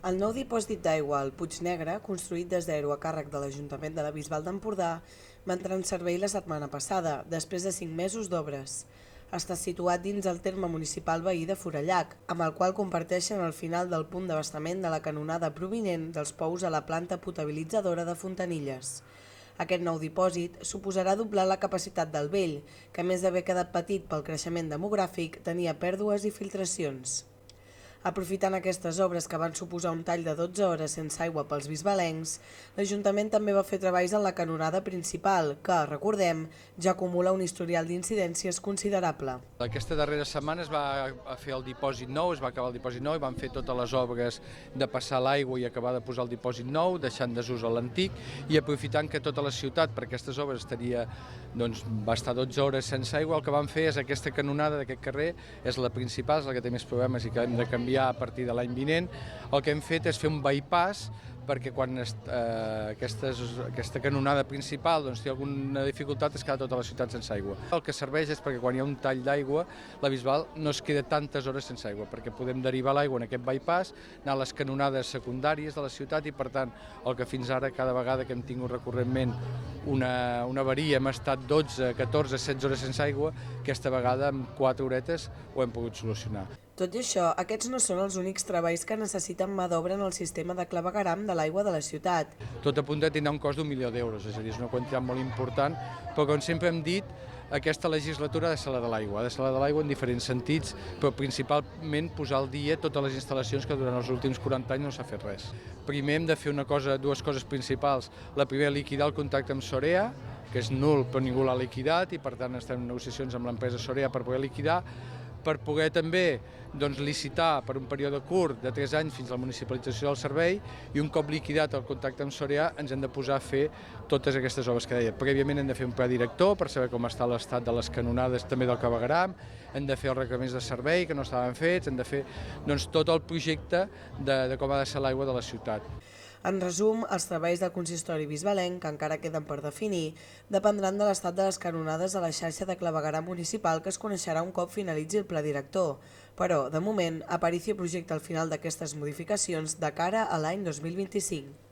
El nou dipòsit d'aigua al Puig Negre, construït de zero a càrrec de l'Ajuntament de la Bisbal d'Empordà, va entrar en servei la setmana passada, després de 5 mesos d'obres. Està situat dins el terme municipal veí de Forallac, amb el qual comparteixen el final del punt d'abastament de la canonada provinent dels pous a la planta potabilitzadora de Fontanilles. Aquest nou dipòsit suposarà doblar la capacitat del vell, que a més d'haver quedat petit pel creixement demogràfic, tenia pèrdues i filtracions. Aprofitant aquestes obres que van suposar un tall de 12 hores sense aigua pels bisbalencs, l'Ajuntament també va fer treballs en la canonada principal, que, recordem, ja acumula un historial d'incidències considerable. Aquesta darrera setmana es va fer el dipòsit nou, es va acabar el dipòsit nou i van fer totes les obres de passar l'aigua i acabar de posar el dipòsit nou, deixant desús a l'antic i aprofitant que tota la ciutat per aquestes obres va estar 12 hores sense aigua. El que van fer és aquesta canonada d'aquest carrer, és la principal, és la que té més problemes i que hem de canviar a partir de l'any vinent. El que hem fet és fer un bypass perquè quan aquesta canonada principal té alguna dificultat es queda tota la ciutat sense aigua. El que serveix és perquè quan hi ha un tall d'aigua la Bisbal no es queda tantes hores sense aigua, perquè podem derivar l'aigua en aquest bypass, anar a les canonades secundàries de la ciutat i per tant el que fins ara cada vegada que hem tingut recurrentment una avaria hem estat 12, 14, 16 hores sense aigua, aquesta vegada amb 4 horetes ho hem pogut solucionar. Tot i això, aquests no són els únics treballs que necessiten mà d'obra en el sistema de clavegueram de l'aigua de la ciutat. Tot apunta a tindre un cost d'1 milió d'euros, és a dir, és una quantitat molt important, però com sempre hem dit, aquesta legislatura ha de ser la de l'aigua en diferents sentits, però principalment posar al dia totes les instal·lacions que durant els últims 40 anys no s'ha fet res. Primer hem de fer dues coses principals. La primera, liquidar el contracte amb Sorea, que és nul però ningú l'ha liquidat i per tant estem en negociacions amb l'empresa Sorea per poder liquidar, per poder també licitar per un període curt de 3 anys fins a la municipalització del servei i un cop liquidat el contracte amb Sorea ens hem de posar a fer totes aquestes obres que deia. Prèviament hem de fer un pla director per saber com està l'estat de les canonades també del clavegueram, hem de fer els reglaments de servei que no estaven fets, hem de fer tot el projecte de com ha de ser l'aigua de la ciutat. En resum, els treballs del consistori bisbalenc, que encara queden per definir, dependran de l'estat de les canonades a la xarxa de clavegueram municipal que es coneixerà un cop finalitzi el pla director. Però, de moment, Aparicio projecta el final d'aquestes modificacions de cara a l'any 2025.